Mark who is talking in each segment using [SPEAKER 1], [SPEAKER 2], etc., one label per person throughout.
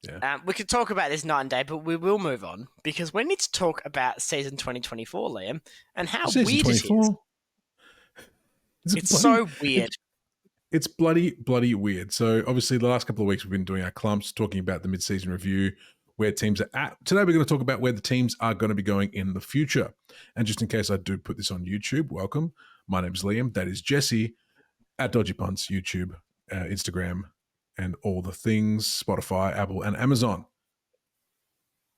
[SPEAKER 1] Yeah.
[SPEAKER 2] We could talk about this night and day, but we will move on because we need to talk about season 2024, Liam, and how
[SPEAKER 1] Season
[SPEAKER 2] weird it is.
[SPEAKER 1] 24. It's
[SPEAKER 2] It's
[SPEAKER 1] bloody.
[SPEAKER 2] so weird.
[SPEAKER 1] It's bloody weird. So obviously, the last couple of weeks we've been doing our clumps, talking about the mid-season review, where teams are at. Today we're going to talk about where the teams are going to be going in the future. And just in case I do put this on YouTube, welcome. My name's Liam. That is Jesse at Dodgy Punts, YouTube, Instagram, and all the things, Spotify, Apple, and Amazon.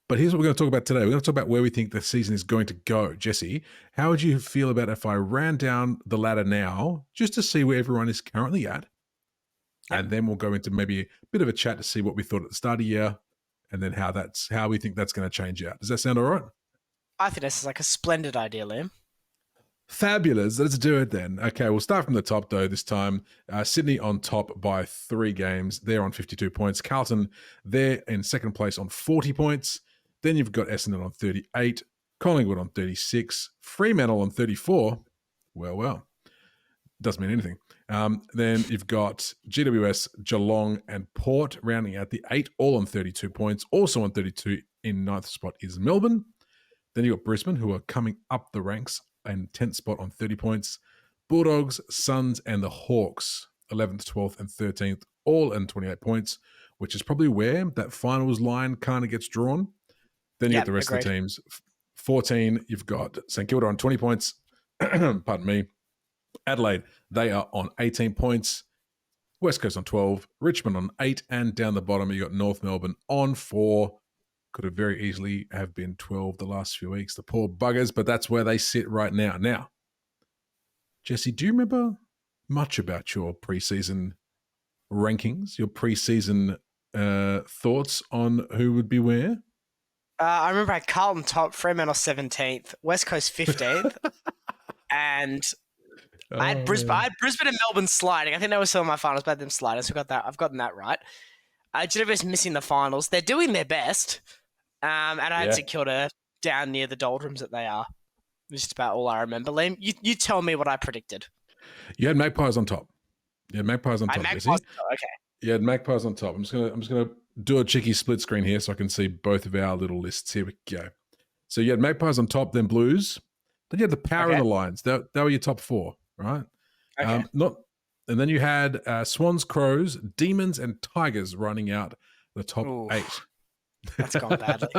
[SPEAKER 1] But here's what we're going to talk about today. We're going to talk about where we think the season is going to go. Jesse, how would you feel about if I ran down the ladder now just to see where everyone is currently at? And then we'll go into maybe a bit of a chat to see what we thought at the start of the year and then how we think that's going to change out. Does that sound all right?
[SPEAKER 2] I think this is like a splendid idea, Liam.
[SPEAKER 1] Fabulous. Let's do it then. Okay, we'll start from the top though this time. Sydney on top by 3 games. They're on 52 points. Carlton, they're in second place on 40 points. Then you've got Essendon on 38. Collingwood on 36. Fremantle on 34. Well. Doesn't mean anything. Then you've got GWS, Geelong, and Port rounding out the 8, all on 32 points. Also on 32 in 9th spot is Melbourne. Then you've got Brisbane, who are coming up the ranks and 10th spot on 30 points. Bulldogs, Suns, and the Hawks, 11th, 12th, and 13th, all in 28 points, which is probably where that finals line kind of gets drawn. Then you got the rest of the teams. 14, you've got St Kilda on 20 points. Pardon me. Adelaide, they are on 18 points. West Coast on 12. Richmond on 8. And down the bottom, you got North Melbourne on 4. Could have very easily have been 12 the last few weeks. The poor buggers, but that's where they sit right now. Now, Jesse, do you remember much about your preseason rankings, your preseason thoughts on who would be where?
[SPEAKER 2] I remember I had Carlton top, Fremantle 17th, West Coast 15th, and I had Brisbane and Melbourne sliding. I think they were still in my finals, but I had them sliding, so I've gotten that right. GWS missing the finals. They're doing their best. And I had St Kilda down near the doldrums that they are. Just about all I remember. Liam, you tell me what I predicted.
[SPEAKER 1] You had Magpies on top. Okay. You had Magpies on top. I'm just gonna do a cheeky split screen here so I can see both of our little lists. Here we go. So you had Magpies on top, then Blues. Then you had the Power and the Lions. That were your top 4, right?
[SPEAKER 2] Okay.
[SPEAKER 1] And then you had Swans, Crows, Demons, and Tigers running out the top 8.
[SPEAKER 2] That's gone badly.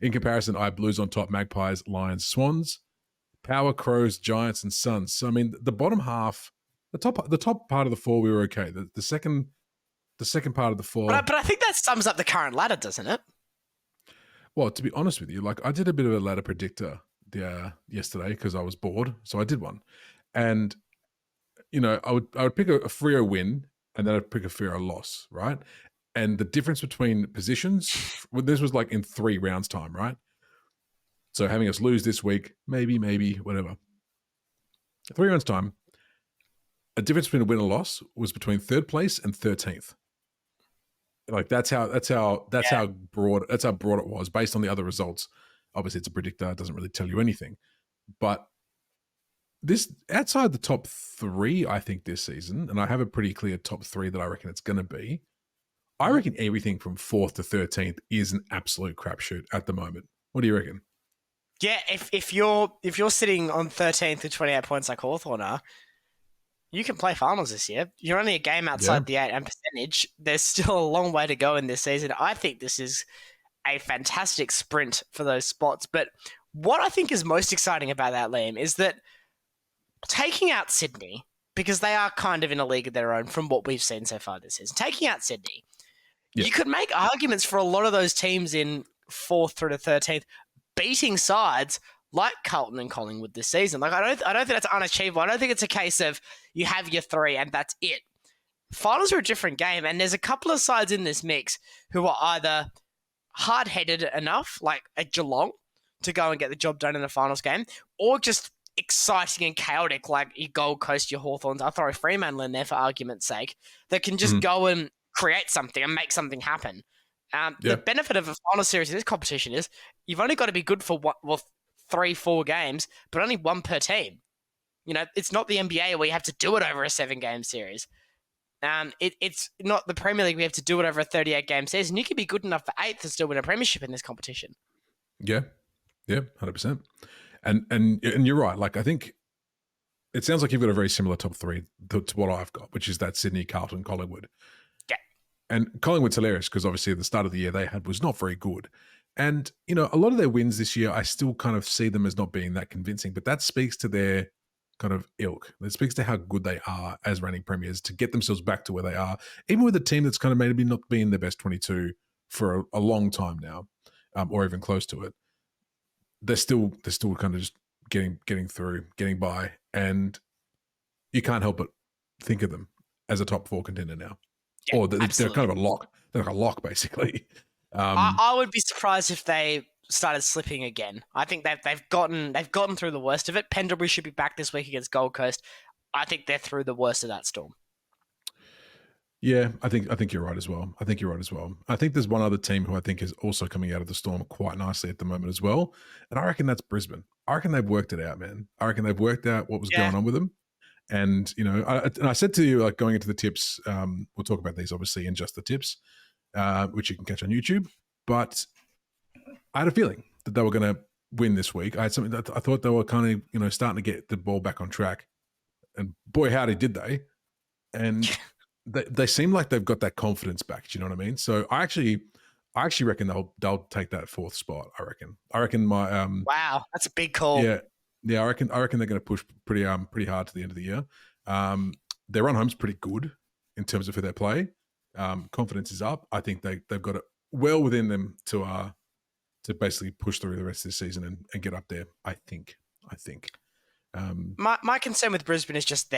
[SPEAKER 1] In comparison, I had Blues on top, Magpies, Lions, Swans, Power, Crows, Giants, and Suns. So I mean, the bottom half, the top part of the 4, we were okay. The second part of the 4.
[SPEAKER 2] But I think that sums up the current ladder, doesn't it?
[SPEAKER 1] Well, to be honest with you, like I did a bit of a ladder predictor yesterday because I was bored, so I did one, and I would pick a Freo win, and then I'd pick a Freo loss, right? And the difference between positions, this was like in 3 rounds time, right? So having us lose this week, maybe, whatever. 3 rounds time, a difference between a win and a loss was between 3rd place and 13th. Like that's how broad it was based on the other results. Obviously, it's a predictor; it doesn't really tell you anything. But this outside the top 3, I think this season, and I have a pretty clear top 3 that I reckon it's going to be. I reckon everything from 4th to 13th is an absolute crapshoot at the moment. What do you reckon?
[SPEAKER 2] Yeah, if you're sitting on 13th with 28 points like Hawthorn are, you can play finals this year. You're only a game outside the 8 and percentage. There's still a long way to go in this season. I think this is a fantastic sprint for those spots. But what I think is most exciting about that, Liam, is that taking out Sydney, because they are kind of in a league of their own from what we've seen so far this season, taking out Sydney, you could make arguments for a lot of those teams in 4th through to 13th beating sides like Carlton and Collingwood this season. Like I don't think that's unachievable. I don't think it's a case of you have your 3 and that's it. Finals are a different game, and there's a couple of sides in this mix who are either hard-headed enough, like a Geelong, to go and get the job done in the finals game, or just exciting and chaotic, like your Gold Coast, your Hawthorns. I'll throw Fremantle in there for argument's sake, that can just go and create something and make something happen. The benefit of a final series in this competition is you've only got to be good for 3-4 games, but only 1 per team. It's not the NBA where you have to do it over a 7-game series. It's not the Premier League. We have to do it over a 38-game season. You could be good enough for 8th and still win a premiership in this competition.
[SPEAKER 1] Yeah, 100%. And you're right. Like, I think it sounds like you've got a very similar top three to what I've got, which is that Sydney, Carlton, Collingwood.
[SPEAKER 2] Yeah.
[SPEAKER 1] And Collingwood's hilarious because obviously at the start of the year they had was not very good. And, you know, a lot of their wins this year, I still kind of see them as not being that convincing, but that speaks to their kind of ilk. It speaks to how good they are as reigning premiers to get themselves back to where they are, even with a team that's kind of maybe not been their best 22 for a long time now, or even close to it. They're still kind of just getting through, getting by, and you can't help but think of them as a top 4 contender now.
[SPEAKER 2] Yeah,
[SPEAKER 1] or they're kind of a lock. They're like a lock, basically.
[SPEAKER 2] I would be surprised if they started slipping again. I think they've gotten through the worst of it. Pendlebury should be back this week against Gold Coast. I think they're through the worst of that storm.
[SPEAKER 1] Yeah, I think you're right as well. I think there's one other team who I think is also coming out of the storm quite nicely at the moment as well, and I reckon that's Brisbane. I reckon they've worked it out, man. I reckon they've worked out what was going on with them. And, you know, I said to you, like, going into the tips, we'll talk about these obviously in just the tips, which you can catch on YouTube. But I had a feeling that they were going to win this week. I had something that I thought they were kind of, you know, starting to get the ball back on track. And boy, howdy, did they. And they seem like they've got that confidence back. Do you know what I mean? So I actually reckon they'll take that 4th spot. I reckon my
[SPEAKER 2] wow, that's a big call.
[SPEAKER 1] Yeah, I reckon they're going to push pretty hard to the end of the year. Their run home's pretty good in terms of who they play. Confidence is up. I think they've got it well within them to basically push through the rest of the season and get up there. I think.
[SPEAKER 2] My concern with Brisbane is just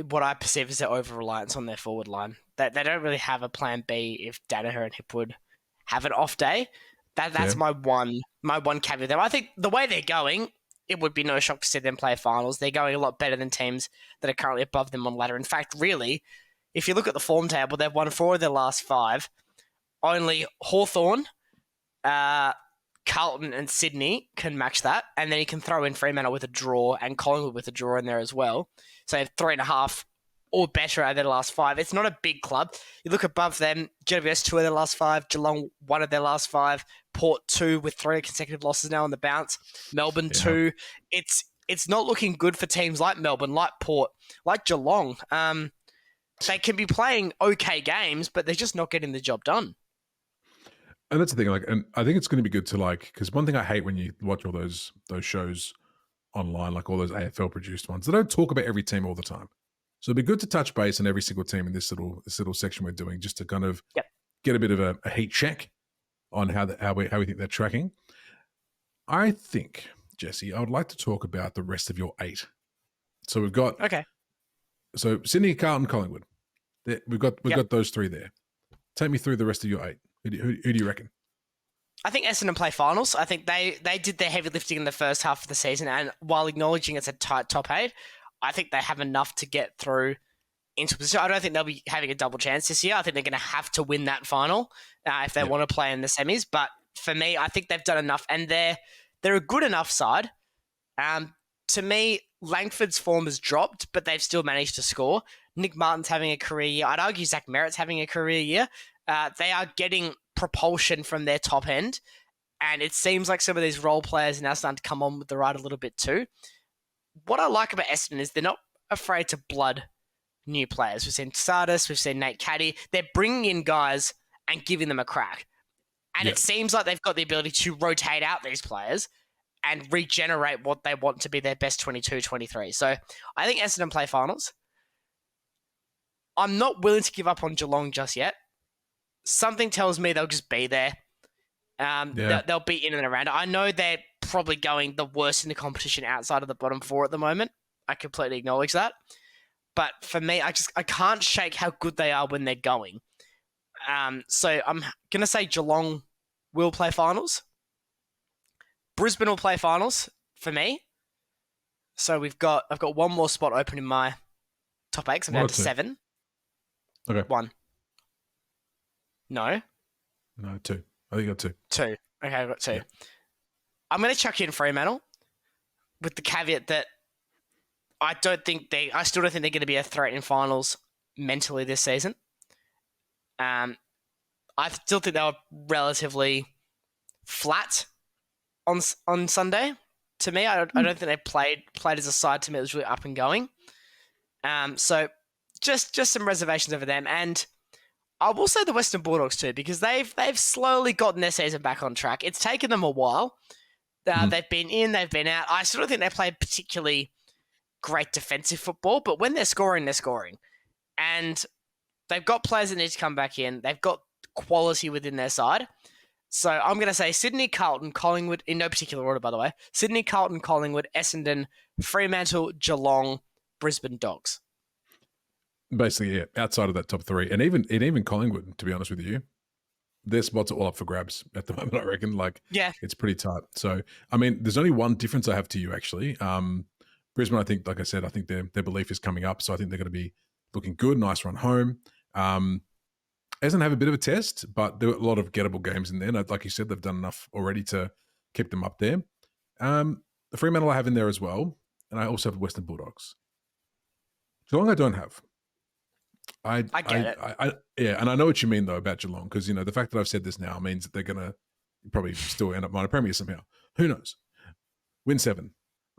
[SPEAKER 2] what I perceive as their over reliance on their forward line. That they don't really have a plan B if Danaher and Hipwood have an off day. That's my one caveat there. I think the way they're going, it would be no shock to see them play finals. They're going a lot better than teams that are currently above them on ladder. In fact, really, if you look at the form table, they've won 4 of their last 5. Only Hawthorn, Carlton and Sydney can match that. And then you can throw in Fremantle with a draw and Collingwood with a draw in there as well. So they have 3.5 or better out of their last 5. It's not a big club. You look above them, GWS 2 of their last 5, Geelong 1 of their last 5, Port 2 with 3 consecutive losses now on the bounce, Melbourne 2. It's not looking good for teams like Melbourne, like Port, like Geelong. They can be playing okay games, but they're just not getting the job done.
[SPEAKER 1] And that's the thing, like, and I think it's going to be good to, like, because one thing I hate when you watch all those shows online, like all those AFL produced ones, they don't talk about every team all the time. So it'd be good to touch base on every single team in this little section we're doing, just to kind of get a bit of a heat check on how we think they're tracking. I think, Jesse, I would like to talk about the rest of your 8. So we've got So Sydney, Carlton, Collingwood. We've got those 3 there. Take me through the rest of your 8. Who do you reckon?
[SPEAKER 2] I think Essendon play finals. I think they did their heavy lifting in the first half of the season, and while acknowledging it's a tight top 8, I think they have enough to get through into position. I don't think they'll be having a double chance this year. I think they're going to have to win that final if they want to play in the semis. But for me, I think they've done enough, and they're a good enough side. To me, Langford's form has dropped, but they've still managed to score. Nick Martin's having a career year. I'd argue Zach Merritt's having a career year. They are getting propulsion from their top end, and it seems like some of these role players are now starting to come on with the ride a little bit too. What I like about Essendon is they're not afraid to blood new players. We've seen Sardis, we've seen Nate Caddy. They're bringing in guys and giving them a crack. And it seems like they've got the ability to rotate out these players and regenerate what they want to be their best 22, 23. So I think Essendon play finals. I'm not willing to give up on Geelong just yet. Something tells me they'll just be there. They'll be in and around. I know they're probably going the worst in the competition outside of the bottom 4 at the moment. I completely acknowledge that. But for me, I can't shake how good they are when they're going. So I'm going to say Geelong will play finals. Brisbane will play finals for me. So I've got one more spot open in my top 8. So I'm down to 7.
[SPEAKER 1] Okay.
[SPEAKER 2] 1. No,
[SPEAKER 1] 2. I think I got 2.
[SPEAKER 2] 2. Okay, I've got 2.
[SPEAKER 1] Yeah.
[SPEAKER 2] I'm going to chuck in Fremantle with the caveat that I still don't think they're going to be a threat in finals mentally this season. I still think they were relatively flat on Sunday. To me, I don't think they played as a side. To me, it was really up and going. So just some reservations over them, and I will say the Western Bulldogs too, because they've slowly gotten their season back on track. It's taken them a while. They've been in, they've been out. I still don't think they played particularly great defensive football, but when they're scoring, and they've got players that need to come back in. They've got quality within their side. So I'm going to say Sydney, Carlton, Collingwood, in no particular order, by the way. Sydney, Carlton, Collingwood, Essendon, Fremantle, Geelong, Brisbane Dogs.
[SPEAKER 1] Basically, yeah, outside of that top three. And even Collingwood, to be honest with you, their spots are all up for grabs at the moment, I reckon. It's pretty tight. So, I mean, there's only one difference I have to you, actually. Brisbane, I think, like I said, I think their belief is coming up. So I think they're going to be looking good. Nice run home. Essendon have a bit of a test, but there are a lot of gettable games in there. And like you said, they've done enough already to keep them up there. The Fremantle I have in there as well. And I also have the Western Bulldogs. Geelong I don't have. I get it. Yeah, and I know what you mean, though, about Geelong, because, the fact that I've said this now means that they're going to probably still end up minor premier somehow. Who knows? Win 7.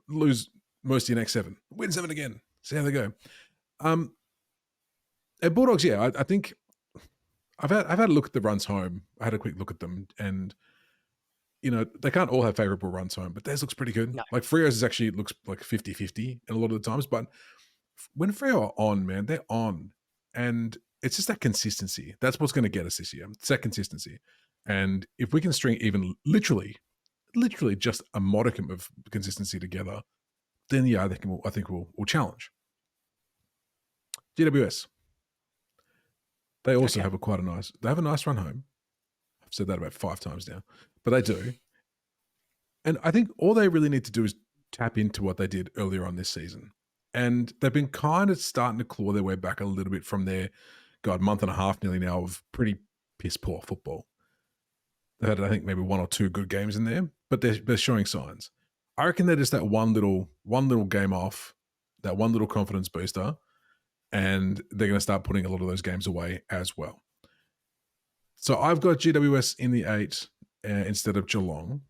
[SPEAKER 1] Lose most of your next 7. Win 7 again. See how they go. At Bulldogs, yeah, I think I've had a look at the runs home. I had a quick look at them, and they can't all have favourable runs home, but theirs looks pretty good.
[SPEAKER 2] No.
[SPEAKER 1] Like Freo's actually looks like 50-50 in a lot of the times, but when Freo are on, man, they're on, and it's just that consistency. That's what's going to get us this year. It's that consistency, and if we can string even literally just a modicum of consistency together, then yeah, I think we'll challenge. GWS. They also have a nice run home. I've said that about 5 times now, but they do. And I think all they really need to do is tap into what they did earlier on this season. And they've been kind of starting to claw their way back a little bit from their, month and a half nearly now of pretty piss poor football. They've had, I think, maybe 1 or 2 good games in there, but they're showing signs. I reckon they're just that one little game off, that one little confidence booster, and they're going to start putting a lot of those games away as well. So I've got GWS in the 8 instead of Geelong.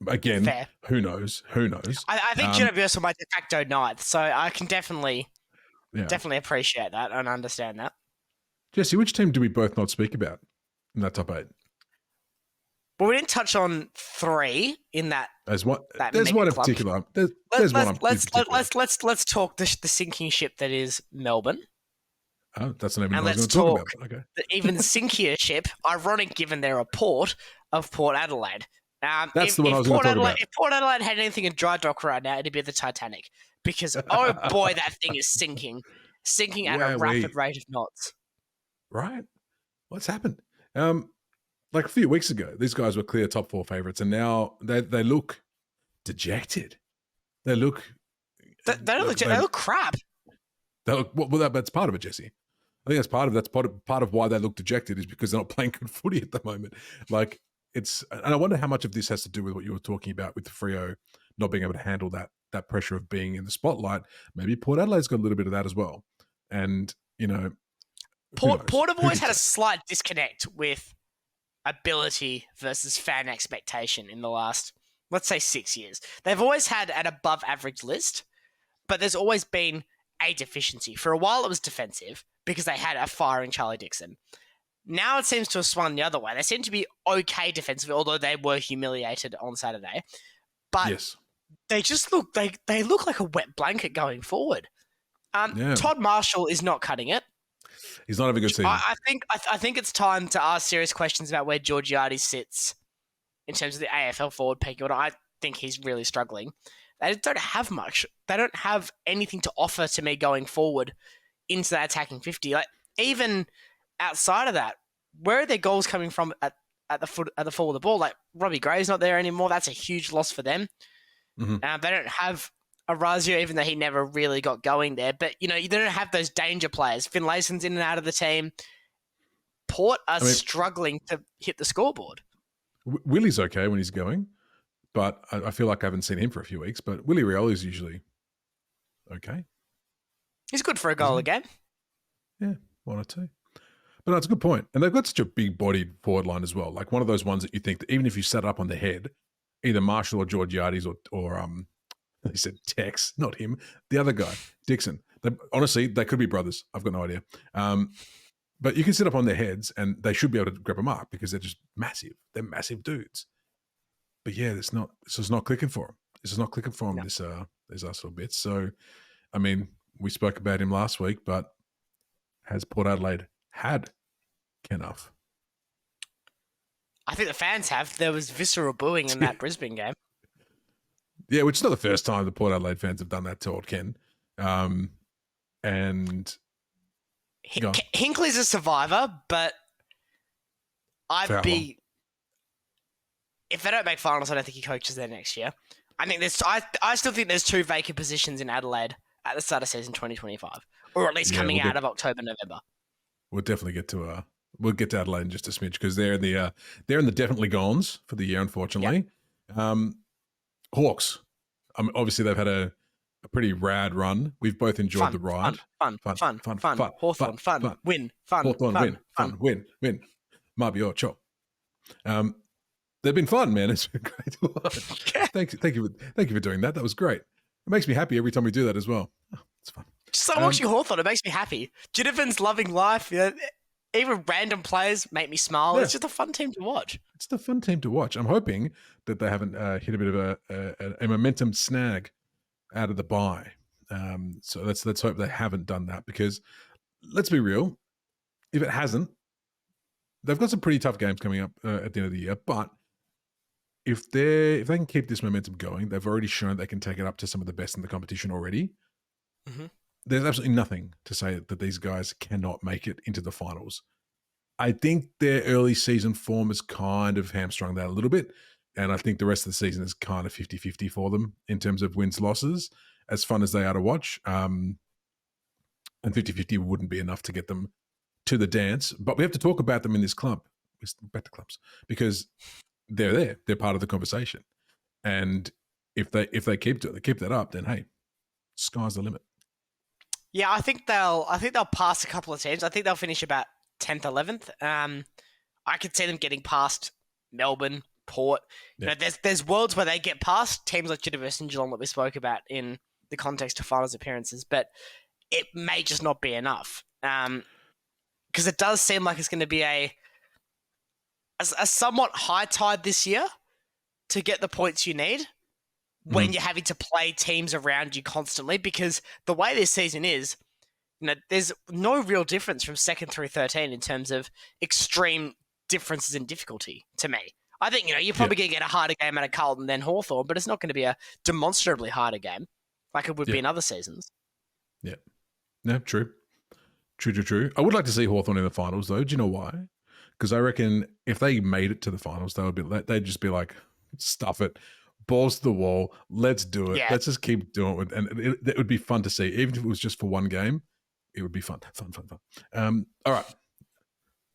[SPEAKER 1] Again,
[SPEAKER 2] fair.
[SPEAKER 1] Who knows?
[SPEAKER 2] I think GWS are my de facto 9th, so I can definitely appreciate that and understand that.
[SPEAKER 1] Jesse, which team do we both not speak about in that top 8?
[SPEAKER 2] Well, we didn't touch on 3 in that.
[SPEAKER 1] There's one in particular. Let's
[SPEAKER 2] talk the sinking ship that is Melbourne.
[SPEAKER 1] Oh, that's not even what I was going to talk about. Okay.
[SPEAKER 2] The even sinkier ship, ironic given they're a port, of Port Adelaide.
[SPEAKER 1] That's the one I was going to talk about.
[SPEAKER 2] If Port Adelaide had anything in dry dock right now, it'd be the Titanic. Because, oh boy, that thing is sinking at a rapid rate of knots.
[SPEAKER 1] Right. What's happened? Like a few weeks ago, these guys were clear top 4 favourites, and now they look dejected. They look
[SPEAKER 2] crap.
[SPEAKER 1] They look that's part of it, Jesse. I think that's part of why they look dejected is because they're not playing good footy at the moment. Like and I wonder how much of this has to do with what you were talking about with Freo not being able to handle that pressure of being in the spotlight. Maybe Port Adelaide's got a little bit of that as well. And
[SPEAKER 2] Port have always had a slight disconnect with ability versus fan expectation in the last, let's say, 6 years. They've always had an above average list, but there's always been a deficiency. For a while it was defensive because they had a firing Charlie Dixon. Now it seems to have swung the other way. They seem to be okay defensively, although they were humiliated on Saturday. But yes, they just look they look like a wet blanket going forward. Todd Marshall is not cutting it.
[SPEAKER 1] He's not having a good season.
[SPEAKER 2] I think it's time to ask serious questions about where Georgiades sits in terms of the AFL forward pecking order. I think he's really struggling. They don't have much. They don't have anything to offer to me going forward into that attacking 50. Like, even outside of that, where are their goals coming from at the fall of the ball? Like, Robbie Gray's not there anymore. That's a huge loss for them.
[SPEAKER 1] Mm-hmm.
[SPEAKER 2] They don't have Orazio, even though he never really got going there. But, you don't have those danger players. Finlayson's in and out of the team. Port are struggling to hit the scoreboard.
[SPEAKER 1] Willie's okay when he's going, but I feel like I haven't seen him for a few weeks. But Willie Rioli's usually okay.
[SPEAKER 2] He's good for a goal a game.
[SPEAKER 1] Yeah, 1 or 2. But that's a good point. And they've got such a big-bodied forward line as well. Like one of those ones that you think that even if you set it up on the head, either Marshall or Georgiades or they said Tex, not him, the other guy, Dixon. Honestly, they could be brothers. I've got no idea. But you can sit up on their heads and they should be able to grab them up because they're just massive. They're massive dudes. But yeah, this is not clicking for him. This is not clicking for him, these last little bits. So, I mean, we spoke about him last week, but has Port Adelaide had Kenough?
[SPEAKER 2] I think the fans have. There was visceral booing in that Brisbane game.
[SPEAKER 1] Yeah, which is not the first time the Port Adelaide fans have done that to old Ken. And
[SPEAKER 2] Hinkley's a survivor, but if they don't make finals, I don't think he coaches there next year. I think I still think there's 2 vacant positions in Adelaide at the start of season 2025, or at least coming out of October, November.
[SPEAKER 1] We'll definitely get to Adelaide in just a smidge because they're in the definitely gones for the year, unfortunately. Yep. Hawks. Obviously they've had a pretty rad run. We've both enjoyed the ride.
[SPEAKER 2] Fun. Hawthorn, fun. Win. Fun.
[SPEAKER 1] Hawthorn, win. Mabio, chop. They've been fun, man. It's been great to watch. Thank you for doing that. That was great. It makes me happy every time we do that as well. Oh, it's fun.
[SPEAKER 2] Just like watching Hawthorn, it makes me happy. Ginnivan's loving life. You know, even random players make me smile. Yeah. It's just a fun team to watch.
[SPEAKER 1] It's a fun team to watch. I'm hoping that they haven't hit a bit of a momentum snag out of the bye. So let's hope they haven't done that because let's be real. If it hasn't, they've got some pretty tough games coming up at the end of the year. But if they can keep this momentum going, they've already shown they can take it up to some of the best in the competition already. Mm-hmm. There's absolutely nothing to say that these guys cannot make it into the finals. I think their early season form has kind of hamstrung that a little bit. And I think the rest of the season is kind of 50-50 for them in terms of wins, losses, as fun as they are to watch. And 50-50 wouldn't be enough to get them to the dance. But we have to talk about them in this club, back to clubs, because they're there. They're part of the conversation. And if they keep that up, then hey, sky's the limit.
[SPEAKER 2] Yeah, I think they'll pass a couple of teams. I think they'll finish about 10th, 11th. I could see them getting past Melbourne, Port. Yeah. You know, there's worlds where they get past teams like University and Geelong that we spoke about in the context of finals appearances, but it may just not be enough. Because it does seem like it's going to be a somewhat high tide this year to get the points you need when you're having to play teams around you constantly, because the way this season is, you know, there's no real difference from 2nd through 13 in terms of extreme differences in difficulty to me. I think, you know, you're probably going to get a harder game out of Carlton than Hawthorn, but it's not going to be a demonstrably harder game like it would be in other seasons. Yeah.
[SPEAKER 1] No, true. True. I would like to see Hawthorn in the finals, though. Do you know why? Because I reckon if they made it to the finals, they'd just be like, stuff it, balls to the wall, let's do it. Yeah. Let's just keep doing it. And it would be fun to see. Even if it was just for one game, it would be fun. All right.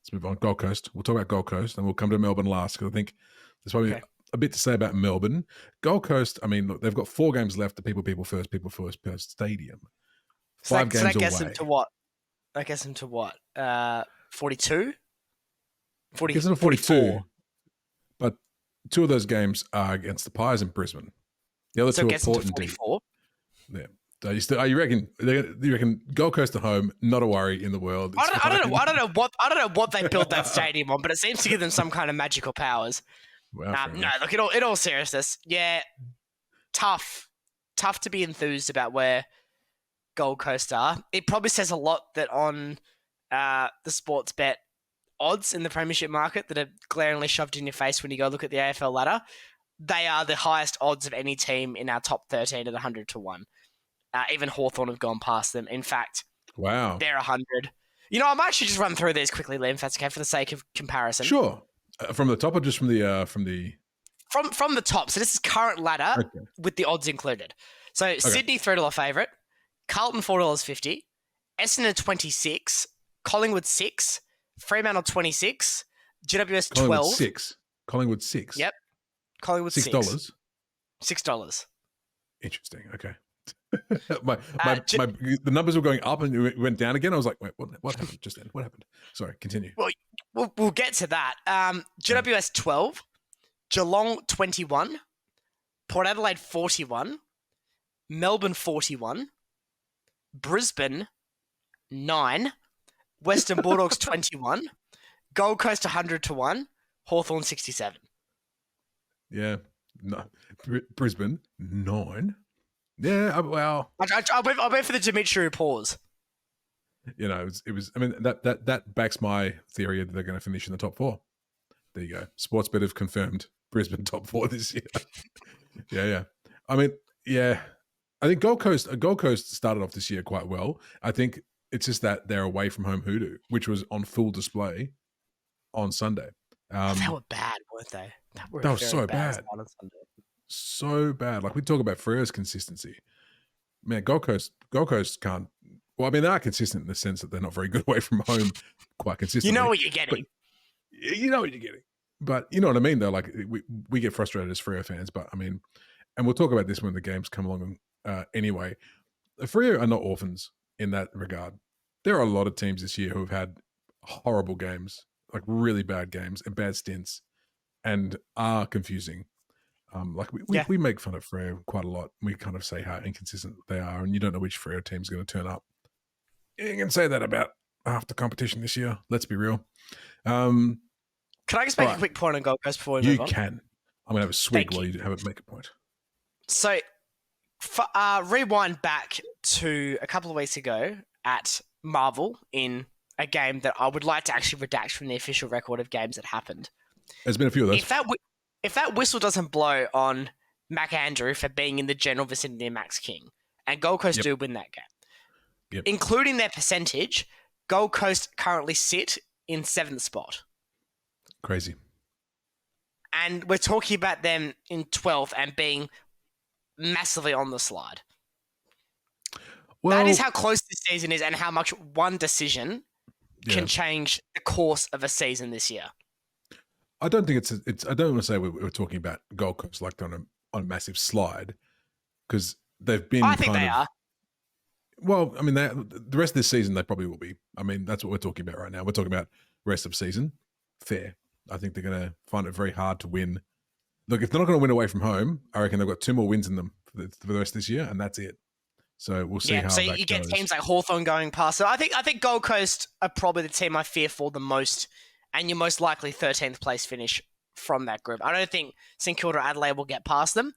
[SPEAKER 1] Let's move on. Gold Coast. We'll talk about Gold Coast and we'll come to Melbourne last because I think there's probably a bit to say about Melbourne. Gold Coast, I mean, look, they've got 4 games left. The people first per stadium. 5 games away.
[SPEAKER 2] So that gets them to what? That gets them to what? 42?
[SPEAKER 1] 40, gets them to 42. 44. But 2 of those games are against the Pies in Brisbane. The other 2 are Port and Deep. Yeah. So you reckon Gold Coast at home? Not a worry in the world.
[SPEAKER 2] I don't know what they built that stadium on, but it seems to give them some kind of magical powers. Well, no, look, in all seriousness, yeah, tough to be enthused about where Gold Coast are. It probably says a lot that on the sports bet odds in the premiership market that are glaringly shoved in your face when you go look at the AFL ladder, they are the highest odds of any team in our top 13 at 100 to 1. Even Hawthorn have gone past them. In fact,
[SPEAKER 1] wow,
[SPEAKER 2] they're 100. You know, I might actually just run through these quickly, Liam, if that's okay, for the sake of comparison.
[SPEAKER 1] Sure. From the top or just from the
[SPEAKER 2] From the top. So this is current ladder with the odds included. So Sydney $3 favourite, Carlton $4.50, Essendon 26, Collingwood 6, Fremantle 26, GWS 12.
[SPEAKER 1] Collingwood 6.
[SPEAKER 2] Yep. Collingwood
[SPEAKER 1] $6.
[SPEAKER 2] $6.
[SPEAKER 1] Interesting. Okay. The numbers were going up and it went down again. I was like, wait, what happened just then? What happened? Sorry, continue.
[SPEAKER 2] Well, we'll get to that. GWS 12, Geelong 21, Port Adelaide 41, Melbourne 41, Brisbane 9, Western Bulldogs 21, Gold Coast 100-1, Hawthorn 67.
[SPEAKER 1] Yeah, no, Brisbane 9. Yeah, well,
[SPEAKER 2] I'll wait for the Dimitri pause.
[SPEAKER 1] You know, it was. I mean, that backs my theory that they're going to finish in the top 4. There you go. Sportsbet have confirmed Brisbane top 4 this year. Yeah. I mean, yeah. I think Gold Coast started off this year quite well. I think it's just that they're away from home hoodoo, which was on full display on Sunday.
[SPEAKER 2] They were bad, weren't they?
[SPEAKER 1] That was so bad. So bad. Like we talk about Frere's consistency. Man, Gold Coast can't. Well, I mean, they are consistent in the sense that they're not very good away from home quite consistently.
[SPEAKER 2] You know what you're getting.
[SPEAKER 1] You know what you're getting. But you know what I mean, though? Like, we get frustrated as Freo fans, but I mean, and we'll talk about this when the games come along anyway. Freo are not orphans in that regard. There are a lot of teams this year who have had horrible games, like really bad games and bad stints, and are confusing. We make fun of Freo quite a lot. We kind of say how inconsistent they are, and you don't know which Freo team's going to turn up. You can say that about half the competition this year. Let's be real.
[SPEAKER 2] Can I just make a quick point on Gold Coast before we move on?
[SPEAKER 1] You can. I'm going to have a swig while you have it make a point.
[SPEAKER 2] So, rewind back to a couple of weeks ago at Marvel in a game that I would like to actually redact from the official record of games that happened.
[SPEAKER 1] There's been a few of those.
[SPEAKER 2] If that whistle doesn't blow on Mac Andrew for being in the general vicinity of Max King, and Gold Coast do win that game, including their percentage, Gold Coast currently sit in 7th spot.
[SPEAKER 1] Crazy.
[SPEAKER 2] And we're talking about them in 12th and being massively on the slide. Well, that is how close this season is and how much one decision can change the course of a season this year.
[SPEAKER 1] I don't think it's. I don't want to say we're talking about Gold Coast like on a massive slide because they've been.
[SPEAKER 2] I think they are.
[SPEAKER 1] Well, I mean, the rest of this season they probably will be. I mean, that's what we're talking about right now. We're talking about rest of season. Fair. I think they're going to find it very hard to win. Look, if they're not going to win away from home, I reckon they've got 2 more wins in them for the rest of this year, and that's it. So we'll see how that goes. So you
[SPEAKER 2] get teams like Hawthorn going past. So I think Gold Coast are probably the team I fear for the most, and you're most likely 13th place finish from that group. I don't think St Kilda or Adelaide will get past them,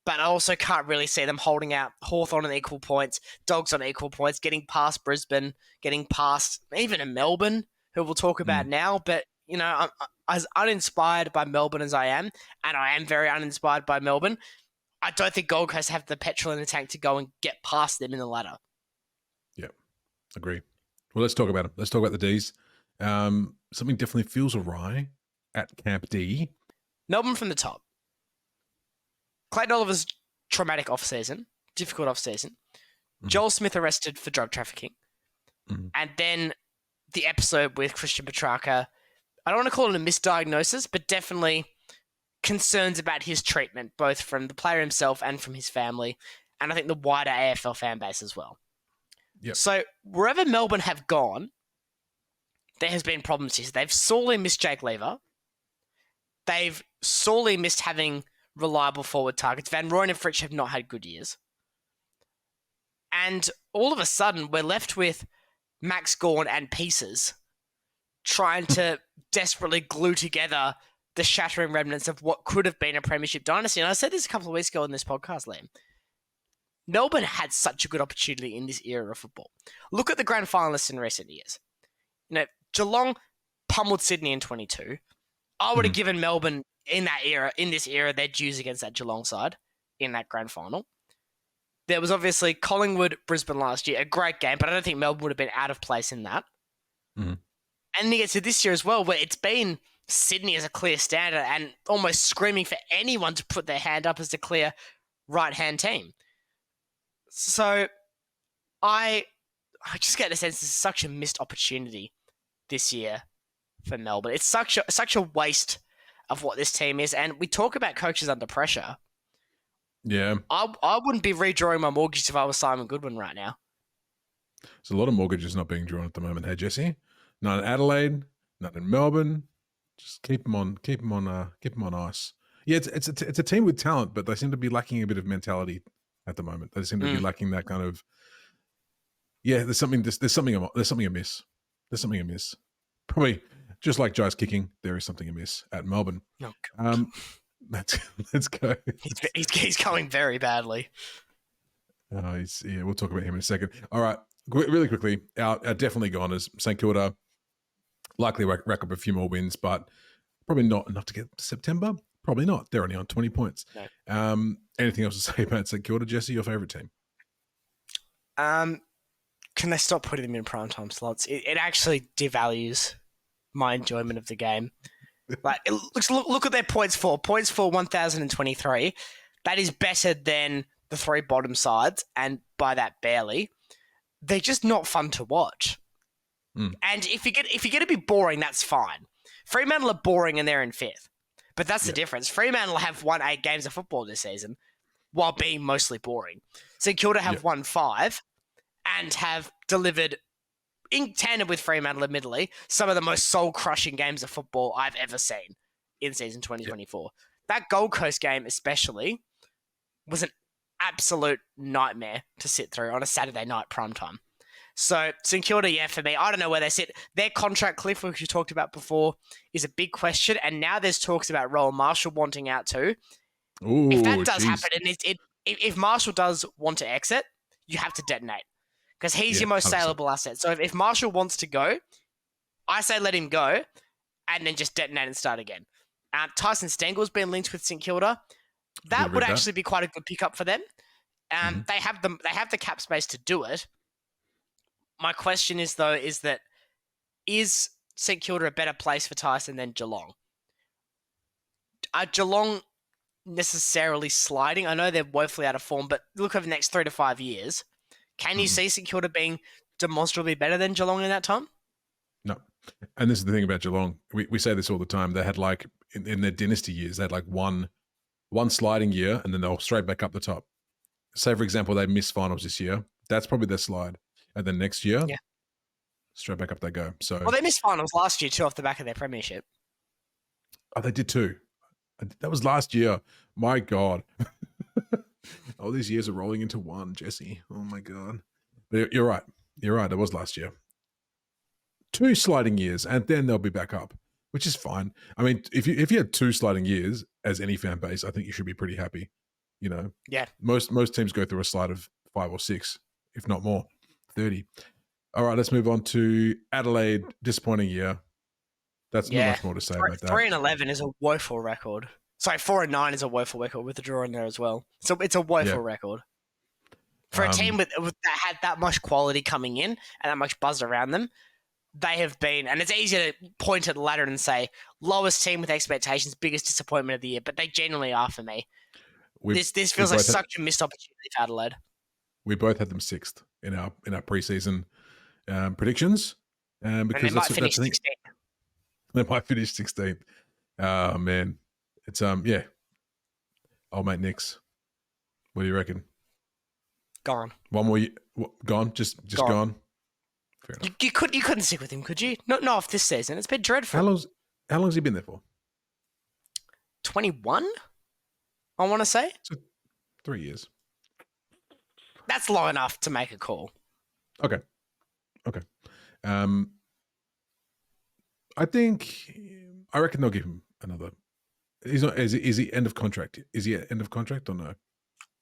[SPEAKER 2] but I also can't really see them holding out Hawthorn on equal points, Dogs on equal points, getting past Brisbane, getting past even a Melbourne, who we'll talk about now. But, you know, I'm as uninspired by Melbourne as I am, and I am very uninspired by Melbourne. I don't think Gold Coast have the petrol in the tank to go and get past them in the ladder.
[SPEAKER 1] Yeah, agree. Well, let's talk about them. Let's talk about the Ds. Something definitely feels awry at Camp D.
[SPEAKER 2] Melbourne from the top. Clayton Oliver's traumatic off-season, difficult off-season. Joel Smith arrested for drug trafficking. And then the episode with Christian Petrarca. I don't want to call it a misdiagnosis, but definitely concerns about his treatment, both from the player himself and from his family, and I think the wider AFL fan base as well.
[SPEAKER 1] Yep.
[SPEAKER 2] So wherever Melbourne have gone, there has been problems here. They've sorely missed Jake Lever. They've sorely missed having reliable forward targets. Van Rooyen and Fritsch have not had good years. And all of a sudden, we're left with Max Gawn and pieces trying to desperately glue together the shattering remnants of what could have been a premiership dynasty. And I said this a couple of weeks ago in this podcast, Liam. Melbourne had such a good opportunity in this era of football. Look at the grand finalists in recent years. You know, Geelong pummeled Sydney in 22. I would have given Melbourne in this era, their dues against that Geelong side in that grand final. There was obviously Collingwood, Brisbane last year, a great game, but I don't think Melbourne would have been out of place in that. And you get to this year as well, where it's been Sydney as a clear standard and almost screaming for anyone to put their hand up as the clear right-hand team. So I just get the sense this is such a missed opportunity this year for Melbourne. It's such a waste of what this team is. And we talk about coaches under pressure.
[SPEAKER 1] Yeah.
[SPEAKER 2] I wouldn't be redrawing my mortgage if I was Simon Goodwin right now.
[SPEAKER 1] There's a lot of mortgages not being drawn at the moment. Hey, Jesse, not in Adelaide, not in Melbourne. Just keep them on ice. Yeah, it's a team with talent, but they seem to be lacking a bit of mentality at the moment. They seem to be lacking that kind of. Yeah, there's something amiss. There's something amiss. Probably just like Jai's kicking, there is something amiss at Melbourne.
[SPEAKER 2] Oh, God.
[SPEAKER 1] Let's go.
[SPEAKER 2] He's going very badly.
[SPEAKER 1] We'll talk about him in a second. All right, really quickly, our definitely goners. St Kilda likely rack up a few more wins, but probably not enough to get to September. Probably not. They're only on 20 points. No. Anything else to say about St Kilda, Jesse? Your favourite team?
[SPEAKER 2] Can they stop putting them in primetime slots? It actually devalues my enjoyment of the game. Like, look at their points for. Points for 1,023. That is better than the three bottom sides, and by that barely. They're just not fun to watch. And if you're going to be boring, that's fine. Fremantle are boring and they're in fifth. But that's the difference. Fremantle have won 8 games of football this season while being mostly boring. St Kilda have won 5 and have delivered, in tandem with Fremantle, admittedly, some of the most soul-crushing games of football I've ever seen in season 2024. That Gold Coast game especially was an absolute nightmare to sit through on a Saturday night primetime. So St Kilda, for me, I don't know where they sit. Their contract cliff, which you talked about before, is a big question. And now there's talks about Rowan Marshall wanting out too.
[SPEAKER 1] Ooh,
[SPEAKER 2] if that does happen, and if Marshall does want to exit, you have to detonate. Because he's your most
[SPEAKER 1] 100%.
[SPEAKER 2] saleable asset. So if Marshall wants to go, I say let him go and then just detonate and start again. Tyson Stengel's been linked with St Kilda. That would actually be quite a good pickup for them. They have the cap space to do it. My question is, though, is St Kilda a better place for Tyson than Geelong? Are Geelong necessarily sliding? I know they're woefully out of form, but look over the next 3 to 5 years. Can you see St Kilda being demonstrably better than Geelong in that time?
[SPEAKER 1] No. And this is the thing about Geelong. We say this all the time. They had in their dynasty years, they had one sliding year and then they'll straight back up the top. Say, for example, they missed finals this year. That's probably their slide. And then next year, straight back up they go. So,
[SPEAKER 2] well, they missed finals last year too off the back of their premiership.
[SPEAKER 1] Oh, they did too. That was last year. My God. All these years are rolling into one, Jesse. Oh, my God. But you're right. You're right. It was last year. 2 sliding years, and then they'll be back up, which is fine. I mean, if you had 2 sliding years as any fan base, I think you should be pretty happy.
[SPEAKER 2] Yeah.
[SPEAKER 1] Most teams go through a slide of 5 or 6, if not more, 30. All right, let's move on to Adelaide. Disappointing year. That's not much more to say about that.
[SPEAKER 2] 3-11 is a woeful record. Sorry, 4-9 is a woeful record with the draw in there as well. So it's a woeful record. For a team that had that much quality coming in and that much buzz around them, they have been, and it's easy to point at the ladder and say, lowest team with expectations, biggest disappointment of the year, but they genuinely are for me. This feels like such a missed opportunity for Adelaide.
[SPEAKER 1] We both had them 6th in our preseason predictions. Because
[SPEAKER 2] they might finish 16th.
[SPEAKER 1] They might finish 16th. Oh, man. It's, Old mate Nix. What do you reckon?
[SPEAKER 2] Gone.
[SPEAKER 1] One more year? Gone? Just gone? Fair enough.
[SPEAKER 2] You couldn't stick with him, could you? Not off this season. It's been dreadful.
[SPEAKER 1] How long's he been there for?
[SPEAKER 2] 21? I want to say.
[SPEAKER 1] So 3 years.
[SPEAKER 2] That's long enough to make a call.
[SPEAKER 1] Okay. I reckon they'll give him another. He's not. Is he end of contract? Is he at end of contract or no?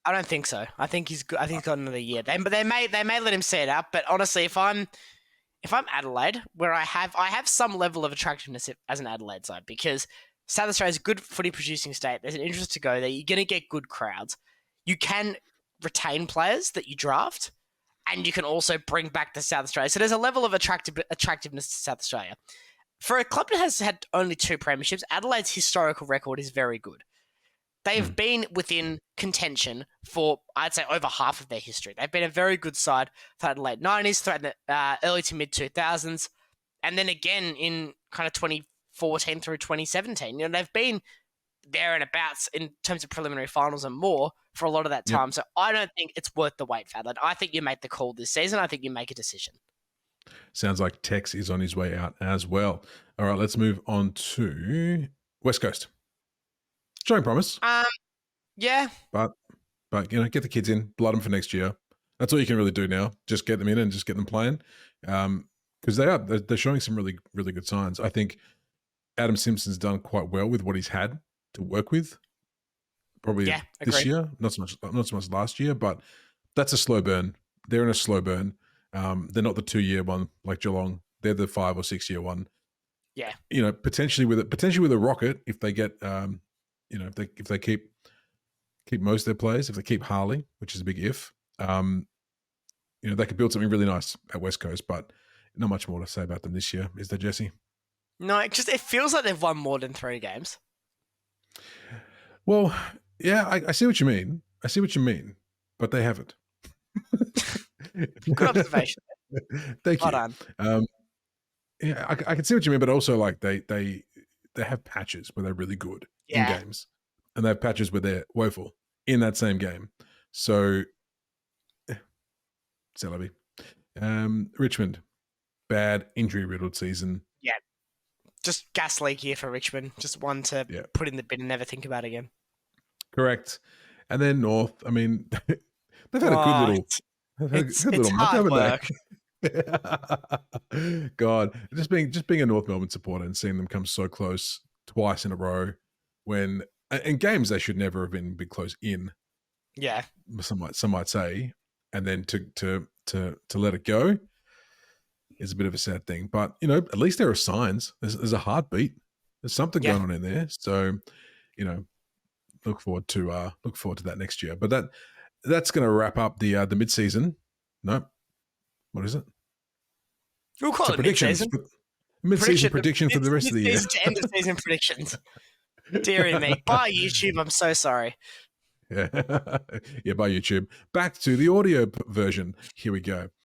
[SPEAKER 2] I don't think so. I think he's good. I think he's got another year. They may let him see it out. But honestly, if I'm Adelaide, where I have some level of attractiveness as an Adelaide side, because South Australia is a good footy producing state. There's an interest to go there. You're going to get good crowds. You can retain players that you draft, and you can also bring back to South Australia. So there's a level of attractiveness to South Australia. For a club that has had only 2 premierships, Adelaide's historical record is very good. They've been within contention for, I'd say, over half of their history. They've been a very good side throughout the late 90s, throughout the early to mid-2000s, and then again in kind of 2014 through 2017. They've been there and abouts in terms of preliminary finals and more for a lot of that time. So I don't think it's worth the wait, Fadlan. I think you make the call this season. I think you make a decision.
[SPEAKER 1] Sounds like Tex is on his way out as well. All right, let's move on to West Coast. Showing promise.
[SPEAKER 2] Yeah.
[SPEAKER 1] But get the kids in, blood them for next year. That's all you can really do now. Just get them in and just get them playing. Because they're showing some really, really good signs. I think Adam Simpson's done quite well with what he's had to work with. Probably this year, not so much last year, but that's a slow burn. They're in a slow burn. They're not the 2-year one like Geelong. They're the 5 or 6 year one.
[SPEAKER 2] Yeah.
[SPEAKER 1] Potentially with a rocket, if they get if they keep most of their players, if they keep Harley, which is a big if, they could build something really nice at West Coast, but not much more to say about them this year, is there, Jesse?
[SPEAKER 2] No, it feels like they've won more than 3 games.
[SPEAKER 1] Well, yeah, I see what you mean. But they haven't.
[SPEAKER 2] Good observation.
[SPEAKER 1] Thank you.
[SPEAKER 2] Hold
[SPEAKER 1] on. Yeah, I can see what you mean, but also like they have patches where they're really good in games, and they have patches where they're woeful in that same game. So, Celebi. Richmond, bad injury-riddled season.
[SPEAKER 2] Yeah, just gas leak here for Richmond. Just one to put in the bin and never think about again.
[SPEAKER 1] Correct. And then North, I mean, they've had a good little month, haven't they? God, just being a North Melbourne supporter and seeing them come so close twice in a row, when in games they should never have been big close in.
[SPEAKER 2] Yeah,
[SPEAKER 1] some might say, and then to let it go is a bit of a sad thing. But at least there are signs. There's a heartbeat. There's something going on in there. So look forward to that next year. But that's going to wrap up the mid-season. No, what is it?
[SPEAKER 2] We'll call it mid-season.
[SPEAKER 1] Mid-season prediction for the rest of the year.
[SPEAKER 2] End of season predictions. Deary me. Bye, YouTube. I'm so sorry.
[SPEAKER 1] Yeah, yeah. Bye, YouTube. Back to the audio version. Here we go.